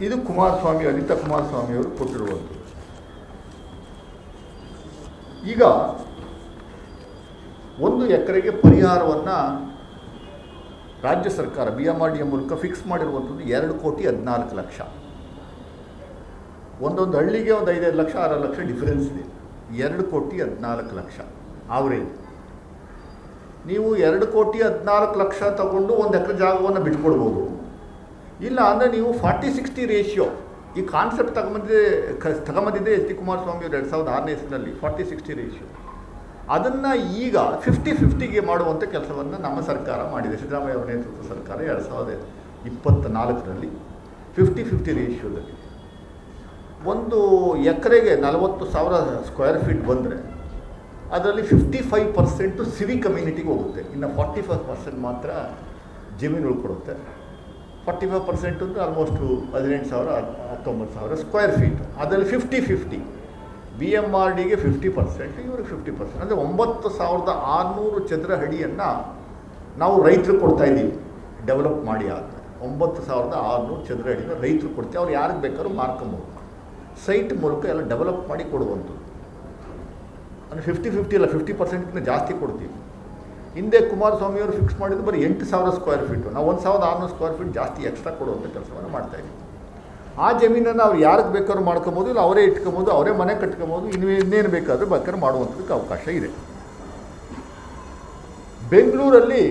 ಇದು ಕುಮಾರಸ್ವಾಮಿ, ಅನಿತಾ ಕುಮಾರಸ್ವಾಮಿಯವರು ಕೊಟ್ಟಿರುವಂಥದ್ದು. ಈಗ 1 ಎಕರೆಗೆ ಪರಿಹಾರವನ್ನು ರಾಜ್ಯ ಸರ್ಕಾರ BMRDA ಮೂಲಕ ಫಿಕ್ಸ್ ಮಾಡಿರುವಂಥದ್ದು 2,14,00,000. ಒಂದೊಂದು ಹಳ್ಳಿಗೆ ಒಂದು 5-5 ಲಕ್ಷ 6 ಲಕ್ಷ ಡಿಫರೆನ್ಸ್ ಇದೆ. 2,14,00,000 ಆವ್ರೇಜ್. ನೀವು 2,14,00,000 ತಗೊಂಡು 1 ಎಕರೆ ಜಾಗವನ್ನು ಬಿಟ್ಕೊಡ್ಬೋದು. ಇಲ್ಲ ಅಂದರೆ ನೀವು 40-60 ರೇಷಿಯೋ, ಈ ಕಾನ್ಸೆಪ್ಟ್ ತಗೊಂಬಂದಿದ್ದೆ ಎಚ್ ಡಿ ಕುಮಾರಸ್ವಾಮಿ ಅವರು 2006ನೇ ಇಸ್ವಿನಲ್ಲಿ 40-60 ರೇಷಿಯೋ. ಅದನ್ನು ಈಗ 50-50ಗೆ ಮಾಡುವಂಥ ಕೆಲಸವನ್ನು ನಮ್ಮ ಸರ್ಕಾರ ಮಾಡಿದೆ. ಸಿದ್ದರಾಮಯ್ಯ ಅವರ ನೇತೃತ್ವದ ಸರ್ಕಾರ 2024ರಲ್ಲಿ 50-50 ರೇಷಿಯೋದಲ್ಲಿ 1 ಎಕರೆಗೆ 40,000 ಸ್ಕ್ವೇರ್ ಫೀಟ್ ಬಂದರೆ ಅದರಲ್ಲಿ 55% ಸಿವಿಕ್ ಕಮ್ಯುನಿಟಿಗೆ ಹೋಗುತ್ತೆ. ಇನ್ನು 45% ಮಾತ್ರ ಜಮೀನು ಉಳ್ಕೊಡುತ್ತೆ. 45% ಅಂದರೆ ಆಲ್ಮೋಸ್ಟು 18,000-19,000 ಸ್ಕ್ವೇರ್ ಫೀಟ್. ಅದರಲ್ಲಿ 50-50 BMRDಗೆ 50%, ಇವ್ರಿಗೆ 50%. ಅಂದರೆ 9,600 ಚದರ ಅಡಿಯನ್ನು ನಾವು ರೈತರು ಕೊಡ್ತಾಯಿದ್ದೀವಿ. ಡೆವಲಪ್ ಮಾಡಿ ಆದಮೇಲೆ 9,600 ಚದರ ಅಡಿನ ರೈತರು ಕೊಡ್ತೀವಿ. ಅವ್ರು ಯಾರಿಗೆ ಬೇಕಾದ್ರೂ ಮಾರ್ಕೊಂಬೋದು. ಸೈಟ್ ಮೂಲಕ ಎಲ್ಲ ಡೆವಲಪ್ ಮಾಡಿ ಕೊಡುವಂಥದ್ದು. ಅಂದರೆ 50-50 ಅಲ್ಲ, 50%ಗಿಂತ ಜಾಸ್ತಿ ಕೊಡ್ತೀವಿ. ಹಿಂದೆ ಕುಮಾರಸ್ವಾಮಿಯವರು ಫಿಕ್ಸ್ ಮಾಡಿದ್ದು ಬರೀ 8,000 ಸ್ಕ್ವೇರ್ ಫೀಟು. ನಾವು 1,600 ಸ್ಕ್ವೇರ್ ಫೀಟ್ ಜಾಸ್ತಿ ಎಕ್ಸ್ಟ್ರಾ ಕೊಡುವಂಥ ಕೆಲಸವನ್ನು ಮಾಡ್ತಾಯಿದ್ದೀವಿ. ಆ ಜಮೀನನ್ನು ಅವ್ರು ಯಾರಿಗೆ ಬೇಕಾದ್ರೂ ಮಾಡ್ಕೊಬೋದು, ಇಲ್ಲ ಅವರೇ ಇಟ್ಕೊಬೋದು, ಅವರೇ ಮನೆ ಕಟ್ಕೊಬೋದು, ಇನ್ನೇನು ಬೇಕಾದರೂ ಬೇಕಾದ್ರೂ ಮಾಡುವಂಥದ್ದಕ್ಕೆ ಅವಕಾಶ ಇದೆ. ಬೆಂಗಳೂರಲ್ಲಿ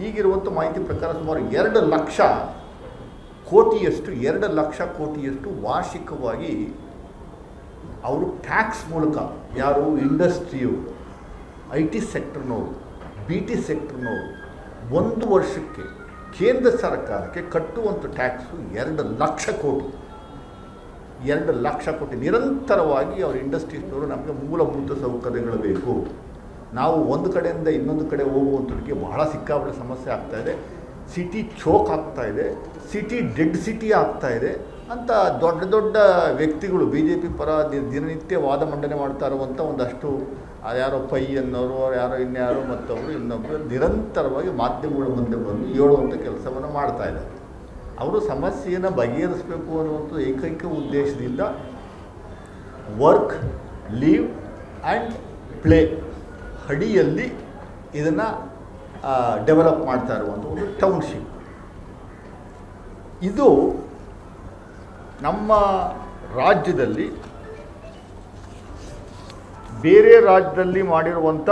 ಈಗಿರುವಂಥ ಮಾಹಿತಿ ಪ್ರಕಾರ ಸುಮಾರು 2 ಲಕ್ಷ ಕೋಟಿಯಷ್ಟು ವಾರ್ಷಿಕವಾಗಿ ಅವರು ಟ್ಯಾಕ್ಸ್ ಮೂಲಕ, ಯಾರು ಇಂಡಸ್ಟ್ರಿಯು, IT ಸೆಕ್ಟರ್ನವರು, BT ಸೆಕ್ಟರ್ನವರು 1 ವರ್ಷಕ್ಕೆ ಕೇಂದ್ರ ಸರ್ಕಾರಕ್ಕೆ ಕಟ್ಟುವಂಥ ಟ್ಯಾಕ್ಸು 2 ಲಕ್ಷ ಕೋಟಿ. 2 ಲಕ್ಷ ಕೋಟಿ ನಿರಂತರವಾಗಿ ಅವ್ರ ಇಂಡಸ್ಟ್ರೀಸ್ನವರು ನಮಗೆ ಮೂಲಭೂತ ಸೌಕರ್ಯಗಳು ಬೇಕು, ನಾವು ಒಂದು ಕಡೆಯಿಂದ ಇನ್ನೊಂದು ಕಡೆ ಹೋಗುವಂಥದ್ದಕ್ಕೆ ಬಹಳ ಸಿಕ್ಕಾಪಟ್ಟೆ ಸಮಸ್ಯೆ ಆಗ್ತಾಯಿದೆ, ಸಿಟಿ ಚೋಕ್ ಆಗ್ತಾಯಿದೆ, ಸಿಟಿ ಡೆಡ್ ಸಿಟಿ ಆಗ್ತಾಯಿದೆ ಅಂತ ದೊಡ್ಡ ದೊಡ್ಡ ವ್ಯಕ್ತಿಗಳು BJP ಪರ ದಿನನಿತ್ಯ ವಾದ ಮಂಡನೆ ಮಾಡ್ತಾ ಇರುವಂಥ ಒಂದಷ್ಟು ಯಾರೋ ಪೈ ಅನ್ನೋರು, ಯಾರೋ ಇನ್ಯಾರೋ ಮತ್ತೊಬ್ಬರು ಇನ್ನೊಬ್ಬರು ನಿರಂತರವಾಗಿ ಮಾಧ್ಯಮಗಳ ಮುಂದೆ ಬಂದು ಹೇಳುವಂಥ ಕೆಲಸವನ್ನು ಮಾಡ್ತಾಯಿದ್ದಾರೆ. ಅವರು ಸಮಸ್ಯೆಯನ್ನು ಬಗೆಹರಿಸಬೇಕು ಅನ್ನುವಂಥ ಏಕೈಕ ಉದ್ದೇಶದಿಂದ ವರ್ಕ್, ಲೀವ್ ಆ್ಯಂಡ್ ಪ್ಲೇ ಅಡಿಯಲ್ಲಿ ಇದನ್ನು ಡೆವಲಪ್ ಮಾಡ್ತಾ ಇರುವಂಥ ಒಂದು ಟೌನ್ಶಿಪ್. ಇದು ನಮ್ಮ ರಾಜ್ಯದಲ್ಲಿ ಬೇರೆ ರಾಜ್ಯದಲ್ಲಿ ಮಾಡಿರುವಂಥ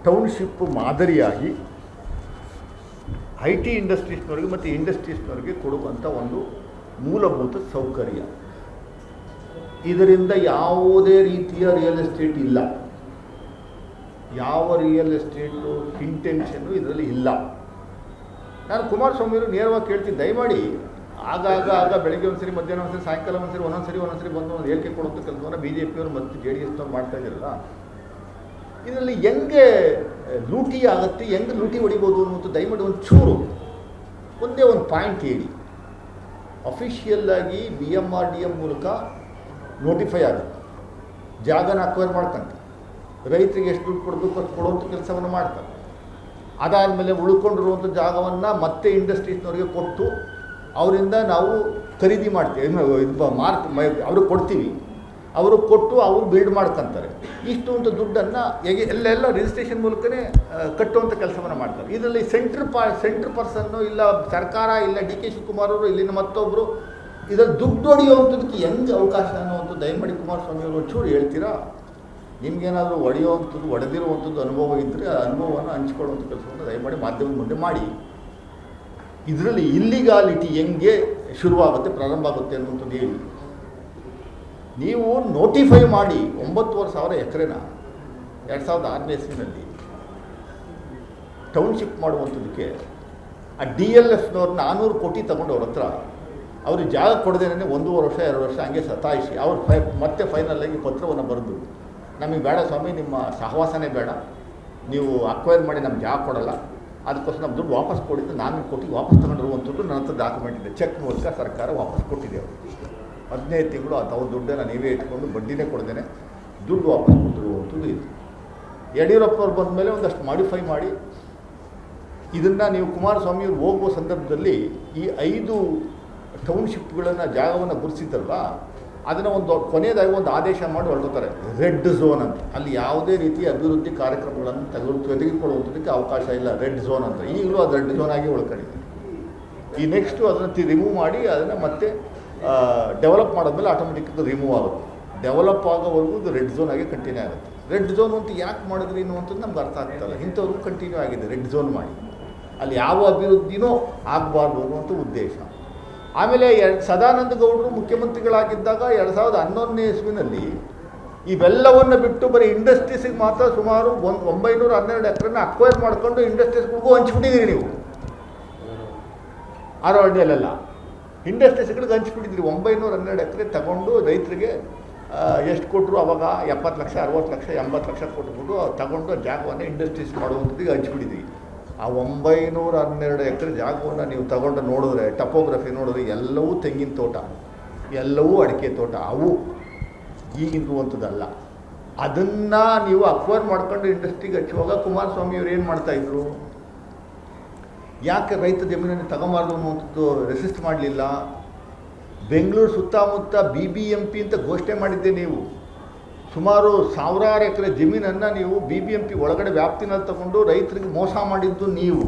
ಟೌನ್ಶಿಪ್ ಮಾದರಿಯಾಗಿ IT ಇಂಡಸ್ಟ್ರೀಸ್ನವರಿಗೆ ಮತ್ತು ಇಂಡಸ್ಟ್ರೀಸ್ನವರಿಗೆ ಕೊಡುವಂಥ ಒಂದು ಮೂಲಭೂತ ಸೌಕರ್ಯ. ಇದರಿಂದ ಯಾವುದೇ ರೀತಿಯ ರಿಯಲ್ ಎಸ್ಟೇಟ್ ಇಲ್ಲ, ಯಾವ ರಿಯಲ್ ಎಸ್ಟೇಟು ಇಂಟೆನ್ಷನ್ನು ಇದರಲ್ಲಿ ಇಲ್ಲ. ನಾನು ಕುಮಾರಸ್ವಾಮಿಯವರು ನೇರವಾಗಿ ಕೇಳ್ತೀನಿ, ದಯಮಾಡಿ ಆಗ ಬೆಳಗ್ಗೆ ಒಂದ್ಸರಿ, ಮಧ್ಯಾಹ್ನ ಒಂದ್ಸರಿ, ಸಾಯಂಕಾಲ ಒಂದ್ಸರಿ ಬಂದು ಒಂದು ಹೇಳಿಕೆ ಕೊಡುವಂಥ ಕೆಲಸವನ್ನು BJPಯವರು ಮತ್ತು JDSನವ್ರು ಮಾಡ್ತಾ ಇದ್ದಾರಲ್ಲ, ಇದರಲ್ಲಿ ಹೆಂಗೆ ಲೂಟಿ ಆಗುತ್ತೆ, ಹೆಂಗೆ ಲೂಟಿ ಹೊಡಿಬೋದು ಅನ್ನೋದು ದಯಮಾಡಿ ಒಂದೇ ಒಂದು ಪಾಯಿಂಟ್ ಹೇಳಿ. ಅಫಿಷಿಯಲ್ಲಾಗಿ BMRDA ಮೂಲಕ ನೋಟಿಫೈ ಆಗುತ್ತೆ, ಜಾಗನ ಅಕ್ವೈರ್ ಮಾಡ್ಕೊಂತ ರೈತರಿಗೆ ಎಷ್ಟು ದುಡ್ಡು ಕೊಡಬೇಕು ಅಷ್ಟು ಕೊಡುವಂಥ ಕೆಲಸವನ್ನು ಮಾಡ್ತಾರೆ. ಅದಾದಮೇಲೆ ಉಳ್ಕೊಂಡಿರುವಂಥ ಜಾಗವನ್ನು ಮತ್ತೆ ಇಂಡಸ್ಟ್ರೀಸ್ನವ್ರಿಗೆ ಕೊಟ್ಟು ಅವರಿಂದ ನಾವು ಖರೀದಿ ಮಾಡ್ತೀವಿ, ಅವ್ರಿಗೆ ಕೊಡ್ತೀವಿ, ಅವರು ಕೊಟ್ಟು ಅವರು ಬಿಲ್ಡ್ ಮಾಡ್ಕೊತಾರೆ. ಇಷ್ಟು ಅಂತ ದುಡ್ಡನ್ನು ಎಲ್ಲ ರಿಜಿಸ್ಟ್ರೇಷನ್ ಮೂಲಕನೇ ಕಟ್ಟುವಂಥ ಕೆಲಸವನ್ನು ಮಾಡ್ತಾರೆ. ಇದರಲ್ಲಿ ಸೆಂಟ್ರ್ ಪರ್ಸನ್ನು ಇಲ್ಲ ಸರ್ಕಾರ, ಇಲ್ಲ DK ಶಿವಕುಮಾರ್ ಅವರು, ಇಲ್ಲಿನ ಮತ್ತೊಬ್ಬರು ಇದರಲ್ಲಿ ದುಡ್ಡು ಹೊಡೆಯುವಂಥದ್ದಕ್ಕೆ ಹೆಂಗೆ ಅವಕಾಶ ಅನ್ನುವಂಥದ್ದು ದಯಮಾಡಿ ಕುಮಾರಸ್ವಾಮಿ ಅವರು ಒಂಚೂರು ಹೇಳ್ತೀರಾ? ನಿಮಗೇನಾದರೂ ಹೊಡೆದಿರುವಂಥದ್ದು ಅನುಭವ ಇದ್ದರೆ ಆ ಅನುಭವವನ್ನು ಹಂಚ್ಕೊಳ್ಳುವಂಥ ಕೆಲಸವನ್ನು ದಯಮಾಡಿ ಮಾಧ್ಯಮದ ಮುಂದೆ ಮಾಡಿ. ಇದರಲ್ಲಿ ಇಲ್ಲಿಗಾಲಿಟಿ ಹೆಂಗೆ ಶುರುವಾಗುತ್ತೆ, ಪ್ರಾರಂಭ ಆಗುತ್ತೆ ಅನ್ನುವಂಥದ್ದು ಹೇಳಿ. ನೀವು ನೋಟಿಫೈ ಮಾಡಿ 9,500 ಎಕರೆನ 2006ನೇ ಇಸ್ವಿನಲ್ಲಿ ಟೌನ್ಶಿಪ್ ಮಾಡುವಂಥದ್ದಕ್ಕೆ ಆ DLFನವ್ರು 400 ಕೋಟಿ ತಗೊಂಡು ಅವ್ರ ಹತ್ರ ಅವ್ರಿಗೆ ಜಾಗ ಕೊಡದೇನೆ 1.5 ವರ್ಷ 2 ವರ್ಷ ಹಂಗೆ ಸತಾಯಿಸಿ ಅವ್ರು ಮತ್ತೆ ಫೈನಲಾಗಿ ಪತ್ರವನ್ನು ಬರೆದು, ನಮಗೆ ಬೇಡ ಸ್ವಾಮಿ, ನಿಮ್ಮ ಸಹವಾಸನೇ ಬೇಡ, ನೀವು ಅಕ್ವೈರ್ ಮಾಡಿ ನಮ್ಗೆ ಜಾಗ ಕೊಡಲ್ಲ, ಅದಕ್ಕೋಸ್ಕರ ನಮ್ಮ ದುಡ್ಡು ವಾಪಸ್ ಕೊಡಿದ್ದು 400 ಕೋಟಿ ವಾಪಸ್ ತಗೊಂಡಿರುವಂಥದ್ದು ನನ್ನ ಹತ್ರ ಡಾಕ್ಯುಮೆಂಟ್ ಇದೆ. ಚೆಕ್ ಮೂಲಕ ಸರ್ಕಾರ ವಾಪಸ್ ಕೊಟ್ಟಿದೆ. ಅವರು 15 ತಿಂಗಳು ಅವ್ರ ದುಡ್ಡನ್ನು ನೀವೇ ಇಟ್ಕೊಂಡು ಬಡ್ಡಿನೇ ಕೊಡ್ದೇನೆ ದುಡ್ಡು ವಾಪಸ್ ಕೊಟ್ಟಿರುವಂಥದ್ದು ಇದು. ಯಡಿಯೂರಪ್ಪವ್ರು ಬಂದ ಮೇಲೆ ಒಂದಷ್ಟು ಮಾಡಿಫೈ ಮಾಡಿ ಇದನ್ನು ನೀವು ಕುಮಾರಸ್ವಾಮಿಯವ್ರು ಹೋಗುವ ಸಂದರ್ಭದಲ್ಲಿ ಈ 5 ಟೌನ್ಶಿಪ್ಗಳನ್ನು ಜಾಗವನ್ನು ಗುರುತಿಸಿದ್ದಲ್ವ, ಅದನ್ನು ಒಂದು ಕೊನೆಯದಾಗಿ ಒಂದು ಆದೇಶ ಮಾಡಿ ಹೊರಡ್ತಾರೆ, ರೆಡ್ ಝೋನ್ ಅಂತ. ಅಲ್ಲಿ ಯಾವುದೇ ರೀತಿಯ ಅಭಿವೃದ್ಧಿ ಕಾರ್ಯಕ್ರಮಗಳನ್ನು ತೆಗೆದುಕೊಳ್ಳುವಂಥದ್ದಕ್ಕೆ ಅವಕಾಶ ಇಲ್ಲ, ರೆಡ್ ಝೋನ್ ಅಂತ. ಈಗಲೂ ಅದು ರೆಡ್ ಝೋನ್ ಆಗಿ ಉಳ್ಕೊಂಡಿದೆ. ಈ ನೆಕ್ಸ್ಟು ಅದನ್ನು ರಿಮೂವ್ ಮಾಡಿ ಅದನ್ನು ಮತ್ತೆ ಡೆವಲಪ್ ಮಾಡಿದ್ಮೇಲೆ ಆಟೋಮೆಟಿಕ್ ರಿಮೂವ್ ಆಗುತ್ತೆ. ಡೆವಲಪ್ ಆಗೋವರೆಗೂ ಇದು ರೆಡ್ ಝೋನ್ ಆಗಿ ಕಂಟಿನ್ಯೂ ಆಗುತ್ತೆ. ರೆಡ್ ಝೋನ್ ಅಂತ ಯಾಕೆ ಮಾಡಿದ್ರಿ ಅನ್ನುವಂಥದ್ದು ನಮ್ಗೆ ಅರ್ಥ ಆಗ್ತಾಯಿಲ್ಲ. ಇಂಥವ್ರಿಗೂ ಕಂಟಿನ್ಯೂ ಆಗಿದೆ ರೆಡ್ ಝೋನ್ ಮಾಡಿ, ಅಲ್ಲಿ ಯಾವ ಅಭಿವೃದ್ಧಿನೂ ಆಗಬಾರ್ದು ಅನ್ನುವಂಥ ಉದ್ದೇಶ. ಆಮೇಲೆ ಸದಾನಂದ ಗೌಡರು ಮುಖ್ಯಮಂತ್ರಿಗಳಾಗಿದ್ದಾಗ 2011ನೇ ಇಸ್ವಿನಲ್ಲಿ ಇವೆಲ್ಲವನ್ನು ಬಿಟ್ಟು ಬರೀ ಇಂಡಸ್ಟ್ರೀಸಿಗೆ ಮಾತ್ರ ಸುಮಾರು 912 ಎಕರೆನ ಅಕ್ವೈರ್ ಮಾಡ್ಕೊಂಡು ಇಂಡಸ್ಟ್ರೀಸ್ಗಳಿಗೂ ಹಂಚ್ಬಿಟ್ಟಿದ್ದೀರಿ ನೀವು. ಆರೋಡ್ಯಲ್ಲೆಲ್ಲ ಇಂಡಸ್ಟ್ರೀಸ್ಗಳಿಗೆ ಹಂಚ್ಬಿಟ್ಟಿದ್ರಿ. 912 ಎಕರೆ ತಗೊಂಡು ರೈತರಿಗೆ ಎಷ್ಟು ಕೊಟ್ಟರು ಅವಾಗ 70 ಲಕ್ಷ 60 ಲಕ್ಷ 80 ಲಕ್ಷ ಕೊಟ್ಬಿಟ್ಟು ತಗೊಂಡು ಜಾಗವನ್ನು ಇಂಡಸ್ಟ್ರೀಸ್ ಮಾಡುವಂಥದ್ದಿಗೆ ಹಂಚ್ಬಿಟ್ಟಿದ್ವಿ. ಆ 912 ಎಕರೆ ಜಾಗವನ್ನು ನೀವು ತಗೊಂಡು ನೋಡಿದ್ರೆ, ಟಪೋಗ್ರಫಿ ನೋಡಿದ್ರೆ ಎಲ್ಲವೂ ತೆಂಗಿನ ತೋಟ, ಎಲ್ಲವೂ ಅಡಿಕೆ ತೋಟ. ಅವು ಈಗಿರುವಂಥದ್ದಲ್ಲ. ಅದನ್ನು ನೀವು ಅಕ್ವೈರ್ ಮಾಡ್ಕೊಂಡು ಇಂಡಸ್ಟ್ರಿಗೆ ಹಚ್ಚುವಾಗ ಕುಮಾರಸ್ವಾಮಿಯವರು ಏನು ಮಾಡ್ತಾಯಿದ್ರು? ಯಾಕೆ ರೈತ ಜಮೀನನ್ನು ತಗೊಂಬಾರ್ದು ಅನ್ನುವಂಥದ್ದು ರೆಸಿಸ್ಟ್ ಮಾಡಲಿಲ್ಲ? ಬೆಂಗಳೂರು ಸುತ್ತಮುತ್ತ BBMP ಅಂತ ಘೋಷಣೆ ಮಾಡಿದ್ದೆ ನೀವು. ಸುಮಾರು 1000 ಎಕರೆ ಜಮೀನನ್ನು ನೀವು BBMP ಒಳಗಡೆ ವ್ಯಾಪ್ತಿನಲ್ಲಿ ತಗೊಂಡು ರೈತರಿಗೆ ಮೋಸ ಮಾಡಿದ್ದು ನೀವು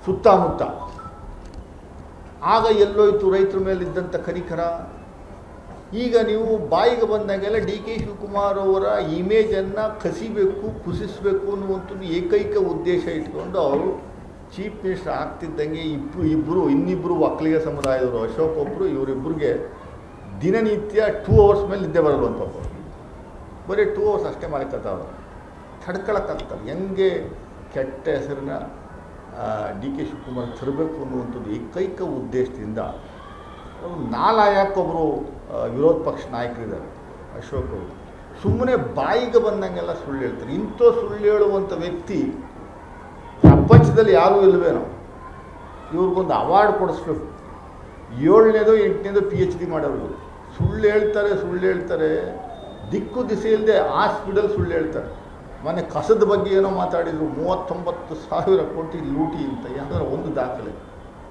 ಸುತ್ತಮುತ್ತ. ಆಗ ಎಲ್ಲೋಯ್ತು ರೈತರ ಮೇಲಿದ್ದಂಥ ಕನಿಕರ? ಈಗ ನೀವು ಬಾಯಿಗೆ ಬಂದಾಗೆಲ್ಲ DK ಶಿವಕುಮಾರ್ ಅವರ ಇಮೇಜನ್ನು ಕಸಿಬೇಕು, ಕುಸಿಸಬೇಕು ಅನ್ನುವಂಥದ್ದು ಏಕೈಕ ಉದ್ದೇಶ ಇಟ್ಕೊಂಡು ಅವರು ಚೀಫ್ ಮಿನಿಸ್ಟರ್ ಆಗ್ತಿದ್ದಂಗೆ ಇನ್ನಿಬ್ಬರು ಒಕ್ಕಲಿಗ ಸಮುದಾಯದವರು, ಅಶೋಕ್ ಒಬ್ಬರು, ಇವರಿಬ್ಬರಿಗೆ ದಿನನಿತ್ಯ 2 ಅವರ್ಸ್ ಮೇಲೆ ನಿದ್ದೆ ಬರಲ್ವಂಥವ್ರು. ಬರೀ 2 ಅವರ್ಸ್ ಅಷ್ಟೇ ಮಾಲಿಕತ್ತವ್ರು ತಡ್ಕೊಳಕ್ಕಾಗ್ತಾರೆ. ಹೆಂಗೆ ಕೆಟ್ಟ ಹೆಸರನ್ನ DK ಶಿವಕುಮಾರ್ ತರಬೇಕು ಅನ್ನುವಂಥದ್ದು ಏಕೈಕ ಉದ್ದೇಶದಿಂದ ನಾಲಾಯಕ್ಕೊಬ್ಬರು ವಿರೋಧ ಪಕ್ಷ ನಾಯಕರಿದ್ದಾರೆ, ಅಶೋಕ್ ಅವರು. ಸುಮ್ಮನೆ ಬಾಯಿಗೆ ಬಂದಂಗೆಲ್ಲ ಸುಳ್ಳು ಹೇಳ್ತಾರೆ. ಇಂಥ ಸುಳ್ಳು ಹೇಳುವಂಥ ವ್ಯಕ್ತಿ ಪ್ರಪಂಚದಲ್ಲಿ ಯಾರೂ ಇಲ್ಲವೇನೋ. ಇವ್ರಿಗೊಂದು ಅವಾರ್ಡ್ ಕೊಡಿಸ್ಬೇಕು. 7ನೇದು 8ನೇದು PhD ಮಾಡೋರು. ಸುಳ್ಳು ಹೇಳ್ತಾರೆ, ದಿಕ್ಕು ದಿಸೆ ಇಲ್ಲದೆ ಹಾಸ್ಪಿಟಲ್ ಸುಳ್ಳು ಹೇಳ್ತಾರೆ. ಮೊನ್ನೆ ಕಸದ ಬಗ್ಗೆ ಏನೋ ಮಾತಾಡಿದರು, 39,000 ಕೋಟಿ ಲೂಟಿ ಅಂತ. ಯಾಕಂದರೆ ಒಂದು ದಾಖಲೆ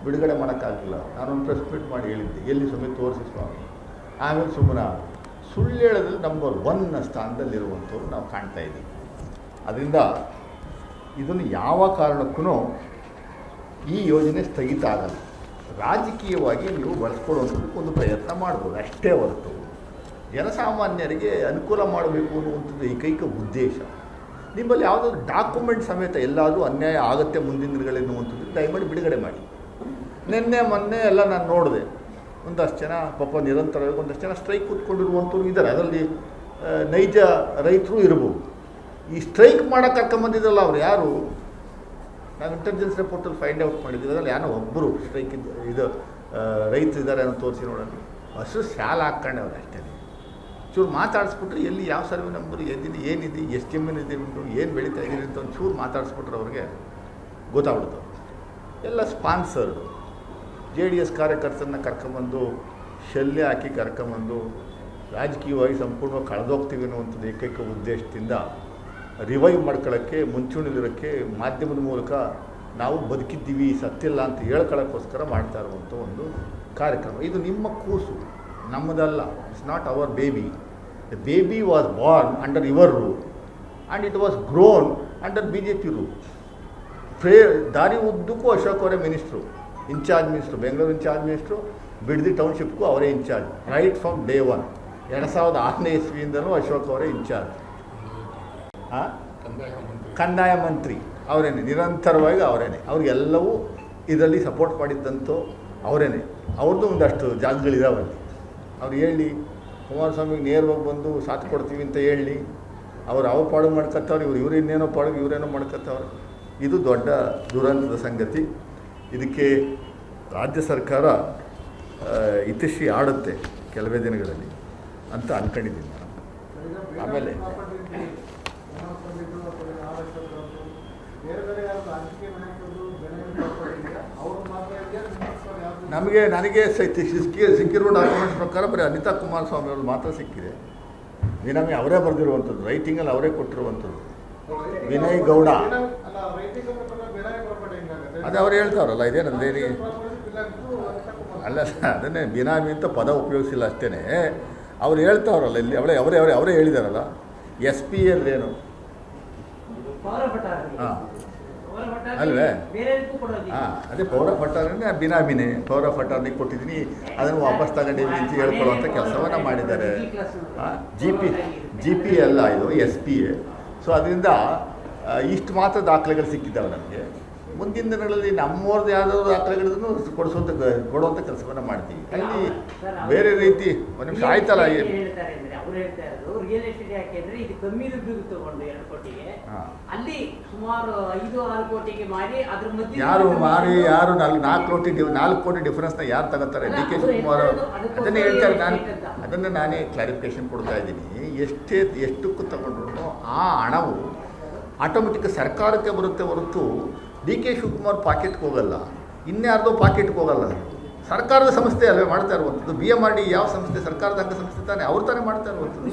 ಬಿಡುಗಡೆ ಮಾಡೋಕ್ಕಾಗಲಿಲ್ಲ. ನಾನೊಂದು ಪ್ರೆಸ್ ಮೀಟ್ ಮಾಡಿ ಹೇಳಿದ್ದೆ, ಎಲ್ಲಿ ಸುಮ್ಮನೆ ತೋರಿಸಿ ಸ್ವಾಮಿ. ಆಮೇಲೆ ಸುಮ್ಮನೆ ಸುಳ್ಳು ಹೇಳೋದ್ರಲ್ಲಿ ನಂಬರ್ 1 ಸ್ಥಾನದಲ್ಲಿರುವಂಥವ್ರು ನಾವು ಕಾಣ್ತಾ ಇದ್ದೀವಿ. ಅದರಿಂದ ಇದನ್ನು ಯಾವ ಕಾರಣಕ್ಕೂ ಈ ಯೋಜನೆ ಸ್ಥಗಿತ ಆಗಲ್ಲ. ರಾಜಕೀಯವಾಗಿ ನೀವು ಬಳಸ್ಕೊಳ್ಳುವಂಥದ್ದಕ್ಕೆ ಒಂದು ಪ್ರಯತ್ನ ಮಾಡ್ಬೋದು, ಅಷ್ಟೇ ಹೊರತು ಜನಸಾಮಾನ್ಯರಿಗೆ ಅನುಕೂಲ ಮಾಡಬೇಕು ಅನ್ನುವಂಥದ್ದು ಏಕೈಕ ಉದ್ದೇಶ. ನಿಮ್ಮಲ್ಲಿ ಯಾವುದಾದ್ರು ಡಾಕ್ಯುಮೆಂಟ್ ಸಮೇತ ಎಲ್ಲಾದರೂ ಅನ್ಯಾಯ ಆಗುತ್ತೆ ಮುಂದಿನ ದಿನಗಳೆನ್ನುವಂಥದ್ದು ದಯಮಾಡಿ ಬಿಡುಗಡೆ ಮಾಡಿ. ಮೊನ್ನೆ ಎಲ್ಲ ನಾನು ನೋಡಿದೆ, ಒಂದಷ್ಟು ಜನ ಪಾಪ ನಿರಂತರವಾಗಿ ಒಂದಷ್ಟು ಜನ ಸ್ಟ್ರೈಕ್ ಕೂತ್ಕೊಂಡಿರುವಂಥವ್ರು ಇದ್ದಾರೆ. ಅದರಲ್ಲಿ ನೈಜ ರೈತರು ಇರ್ಬೋದು. ಈ ಸ್ಟ್ರೈಕ್ ಮಾಡೋಕ್ಕೆ ಕರ್ಕೊಂಬಂದಿದ್ರಲ್ಲ ಅವ್ರು ಯಾರು? ನಾವು ಇಂಟೆಲಿಜೆನ್ಸ್ ರಿಪೋರ್ಟಲ್ಲಿ ಫೈಂಡ್ ಔಟ್ ಮಾಡಿದ್ದೀವಿ. ಅದರಲ್ಲಿ ಯಾರೋ ಒಬ್ಬರು ಸ್ಟ್ರೈಕ್ ರೈತರಿದ್ದಾರೆ ಅನ್ನೋ ತೋರಿಸಿ ನೋಡೋಣ. ಹಸಿರು ಶಾಲೆ ಹಾಕ್ಕೊಂಡವ್ರು ಅಷ್ಟೇ. ಚೂರು ಮಾತಾಡಿಸ್ಬಿಟ್ರೆ ಎಲ್ಲಿ ಯಾವ ಸರ್ವೆ ನಂಬರ್ ಎದ್ದಿದೆ, ಏನಿದೆ, ಎಷ್ಟು ಜಮೀನಿದೆ, ಏನು ಬೆಳೀತಾ ಇದ್ದೀರಿ ಅಂತ ಒಂದು ಚೂರು ಮಾತಾಡಿಸ್ಬಿಟ್ರೆ ಅವ್ರಿಗೆ ಗೊತ್ತಾಗ್ಬಿಡ್ತು. ಎಲ್ಲ ಸ್ಪಾನ್ಸರ್ಡು JDS ಕಾರ್ಯಕರ್ತರನ್ನ ಕರ್ಕೊಂಬಂದು ಶಲ್ಯ ಹಾಕಿ ಕರ್ಕೊಂಬಂದು ರಾಜಕೀಯವಾಗಿ ಸಂಪೂರ್ಣವಾಗಿ ಕಳೆದೋಗ್ತೀವಿ ಅನ್ನುವಂಥದ್ದು ಏಕೈಕ ಉದ್ದೇಶದಿಂದ ರಿವೈವ್ ಮಾಡ್ಕೊಳ್ಳೋಕ್ಕೆ, ಮುಂಚೂಣಿಲಿರೋಕ್ಕೆ ಮಾಧ್ಯಮದ ಮೂಲಕ ನಾವು ಬದುಕಿದ್ದೀವಿ, ಸತ್ತಿಲ್ಲ ಅಂತ ಹೇಳ್ಕೊಳ್ಳೋಕ್ಕೋಸ್ಕರ ಮಾಡ್ತಾ ಇರುವಂಥ ಒಂದು ಕಾರ್ಯಕ್ರಮ. ಇದು ನಿಮ್ಮ ಕೂಸು, ನಮ್ಮದಲ್ಲ. It's not our baby. The baby was born under your rule and it was grown under BJP rule. ದಾರಿ ಉದ್ದಕ್ಕೂ ಅಶೋಕ್ ಅವರೇ minister, incharge minister, Bengaluru incharge minister, Bidadi ಟೌನ್ಶಿಪ್ಗೂ ಅವರೇ ಇನ್ಚಾರ್ಜ್ ರೈಟ್ ಫ್ರಮ್ ಡೇ 1. 2006ನೇ ಇಸ್ವಿಯಿಂದಲೂ ಅಶೋಕ್ ಅವರೇ ಇನ್ಚಾರ್ಜ್. ಕಂದಾಯ ಮಂತ್ರಿ ಅವರೇನೆ, ನಿರಂತರವಾಗಿ ಅವರೇನೆ. ಅವ್ರಿಗೆಲ್ಲವೂ ಇದರಲ್ಲಿ ಸಪೋರ್ಟ್ ಮಾಡಿದ್ದಂತೂ ಅವರೇನೆ. ಅವ್ರದ್ದು ಒಂದಷ್ಟು ಜಾಗಗಳಿದಾವಲ್ಲಿ. ಅವ್ರು ಹೇಳಿ ಕುಮಾರಸ್ವಾಮಿಗೆ ನೇರವಾಗಿ ಬಂದು ಸಾಥ್ ಕೊಡ್ತೀವಿ ಅಂತ ಹೇಳಿ ಅವ್ರ ಪಾಡು ಮಾಡ್ಕೊತವ್ರು, ಇವ್ರು ಇನ್ನೇನೋ ಪಾಡು ಇವರೇನೋ ಮಾಡ್ಕೊತವ್ರು. ಇದು ದೊಡ್ಡ ದುರಂತದ ಸಂಗತಿ. ಇದಕ್ಕೆ ರಾಜ್ಯ ಸರ್ಕಾರ ಇತಿಶ್ರೀ ಆಡುತ್ತೆ ಕೆಲವೇ ದಿನಗಳಲ್ಲಿ ಅಂತ ಅಂದ್ಕೊಂಡಿದ್ದೀನಿ ನಾನು. ಆಮೇಲೆ ನನಗೆ ಸಿಕ್ಕಿರುವ ಡಾಕ್ಯುಮೆಂಟ್ಸ್ ಪ್ರಕಾರ ಬರೀ ಅನಿತಾ ಕುಮಾರಸ್ವಾಮಿ ಅವರು ಮಾತ್ರ ಸಿಕ್ಕಿದೆ. ವಿನಮಿ ಅವರೇ ಬರೆದಿರುವಂಥದ್ದು, ರೈಟಿಂಗಲ್ಲಿ ಅವರೇ ಕೊಟ್ಟಿರುವಂಥದ್ದು. ವಿನಯ್ ಗೌಡ ಅದು ಅವ್ರು ಹೇಳ್ತಾವ್ರಲ್ಲ ಇದೇನಂದೇರಿ ಅಲ್ಲ ಅದನ್ನೇ ಬಿನಾಮಿ ಅಂತ ಪದ ಉಪಯೋಗಿಸಿಲ್ಲ ಅಷ್ಟೇ. ಅವ್ರು ಹೇಳ್ತಾವ್ರಲ್ಲ ಇಲ್ಲಿ ಅವರೇ ಹೇಳಿದಾರಲ್ಲ ಎಸ್ ಪಿ ಎಲ್ಲೇನು ಹಾಂ ಅಲ್ವೇ ಹಾಂ ಅದೇ ಪೌರ ಭಟ್ಟಾರನೇ ಬಿನಾಮಿನೇ ಪೌರ ಭಟ್ಟಾರನಿಗೆ ಕೊಟ್ಟಿದ್ದೀನಿ ಅದನ್ನು ವಾಪಸ್ ತಗೊಂಡಿದ್ದೀನಿ ಅಂತ ಹೇಳ್ಕೊಳ್ಳುವಂಥ ಕೆಲಸವನ್ನು ಮಾಡಿದ್ದಾರೆ. ಜಿ ಪಿ ಅಲ್ಲ ಇದು ಎಸ್ ಪಿ ಎ. ಸೊ ಅದರಿಂದ ಇಷ್ಟು ಮಾತ್ರ ದಾಖಲೆಗಳು ಸಿಕ್ಕಿದ್ದಾವೆ ನಮಗೆ. ಮುಂದಿನ ದಿನಗಳಲ್ಲಿ ನಮ್ಮವ್ರದ್ದು ಯಾವುದಾದ್ರು ದಾಖಲೆಗಳನ್ನು ಕೊಡುವಂಥ ಕೆಲಸವನ್ನು ಮಾಡ್ತೀವಿ. ಅಲ್ಲಿ ಬೇರೆ ರೀತಿ ಒಂದು ನಿಮಿಷ ಆಯ್ತಲ್ಲ ಅವರು ಹೇಳ್ತಾ ಇರೋದು ರಿಯಲ್ ಎಸ್ಟೇಟ್ ಯಾಕೆಂದ್ರೆ ಇದು ಕಮ್ಮಿ ದುಡ್ಡು ತಗೊಂಡು 2 ಕೋಟಿಗೆ ಅಲ್ಲಿ ಸುಮಾರು 5-6 ಕೋಟಿಗೆ ಮಾರಿ ಅದ್ರ ಮಧ್ಯೆ ಯಾರು 4 ಕೋಟಿ ಡಿಫರೆನ್ಸ್ನ ಯಾರು ತಗೋತಾರೆ? ಡಿ ಕೆ ಶಿವಕುಮಾರ್ ಅದನ್ನೇ ಹೇಳ್ತಾರೆ. ಅದನ್ನು ನಾನೇ ಕ್ಲಾರಿಫಿಕೇಶನ್ ಕೊಡ್ತಾ ಇದ್ದೀನಿ. ಎಷ್ಟಕ್ಕೂ ತಗೊಂಡ್ರು ಆ ಹಣವು ಆಟೋಮೆಟಿಕ್ ಸರ್ಕಾರಕ್ಕೆ ಬರುತ್ತೆ ಹೊರತು ಡಿ ಕೆ ಶಿವಕುಮಾರ್ ಪಾಕೆಟ್ಗೆ ಹೋಗಲ್ಲ, ಇನ್ಯಾರ್ದೋ ಪಾಕೆಟ್ಗೆ ಹೋಗಲ್ಲ. ಸರ್ಕಾರದ ಸಂಸ್ಥೆ ಅಲ್ಲವೇ ಮಾಡ್ತಾ ಇರುವಂಥದ್ದು. BMRD ಯಾವ ಸಂಸ್ಥೆ? ಸರ್ಕಾರದ ಅಂಗ ಸಂಸ್ಥೆ ತಾನೇ, ಅವ್ರು ತಾನೇ ಮಾಡ್ತಾ ಇರುವಂಥದ್ದು.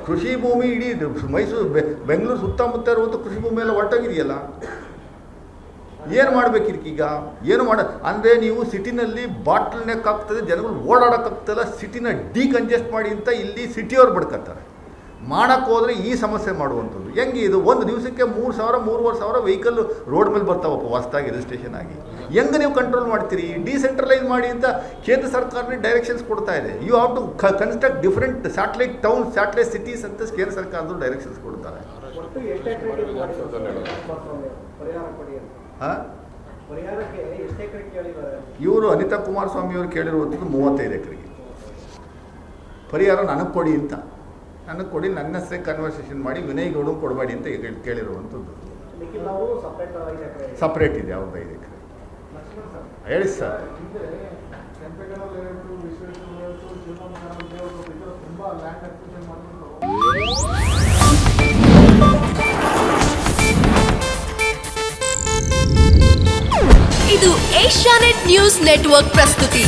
ಕೃಷಿ ಭೂಮಿ ಇಡೀ ಮೈಸೂರು ಬೆಂಗಳೂರು ಸುತ್ತಮುತ್ತ ಇರುವಂಥ ಕೃಷಿ ಭೂಮಿ ಎಲ್ಲ ಹೊರಟೋಗಿದೆಯಲ್ಲ. ಏನು ಮಾಡಬೇಕಿರ್ಕೀಗ? ಏನು ಅಂದರೆ ನೀವು ಸಿಟಿನಲ್ಲಿ ಬಾಟ್ಲ್ ನೆಕ್ ಆಗ್ತದೆ, ಜನಗಳು ಓಡಾಡೋಕ್ಕಾಗ್ತಲ್ಲ, ಸಿಟಿನ ಡಿಕಂಜೆಸ್ಟ್ ಮಾಡಿ ಅಂತ ಇಲ್ಲಿ ಸಿಟಿಯವ್ರು ಬಡ್ಕತ್ತಾರೆ. ಮಾಡೋಕ್ಕೆ ಹೋದರೆ ಈ ಸಮಸ್ಯೆ ಮಾಡುವಂಥದ್ದು. ಹೆಂಗೆ ಇದು? ಒಂದು ದಿವಸಕ್ಕೆ 3,000-3,500 ವೆಹಿಕಲ್ ರೋಡ್ ಮೇಲೆ ಬರ್ತಾವಪ್ಪ ಹೊಸದಾಗಿ ರಿಜಿಸ್ಟ್ರೇಷನ್ ಆಗಿ. ಹೆಂಗೆ ನೀವು ಕಂಟ್ರೋಲ್ ಮಾಡ್ತೀರಿ? ಡಿಸೆಂಟ್ರಲೈಸ್ ಮಾಡಿ ಅಂತ ಕೇಂದ್ರ ಸರ್ಕಾರನೇ ಡೈರೆಕ್ಷನ್ಸ್ ಕೊಡ್ತಾ ಇದೆ. You have to construct different satellite towns, satellite cities ಅಂತ ಕೇಂದ್ರ ಸರ್ಕಾರದವರು ಡೈರೆಕ್ಷನ್ಸ್ ಕೊಡ್ತಾರೆ. ಇವರು ಅನಿತಾ ಕುಮಾರಸ್ವಾಮಿ ಅವರು ಕೇಳಿರುವಂಥದ್ದು 35 ಎಕರೆಗೆ ಪರಿಹಾರ ನನಗೆ ಕೊಡಿ ಅಂತ. ನನಗೆ ಕೊಡಿ, ನನ್ನ ಹೆಸರೇ ಕನ್ವರ್ಸೇಷನ್ ಮಾಡಿ ವಿನಯ್ ಗೌಡ ಕೊಡಬೇಡಿ ಅಂತ ಕೇಳಿರುವಂಥದ್ದು. ಸಪ್ರೇಟ್ ಇದೆ ಅವ್ರದ್ದು 5 ಎಕರೆ. ಹೇಳಿ ಸರ್. ಇದು ಏಷ್ಯಾನೆಟ್ ನ್ಯೂಸ್ ನೆಟ್ವರ್ಕ್ ಪ್ರಸ್ತುತಿ.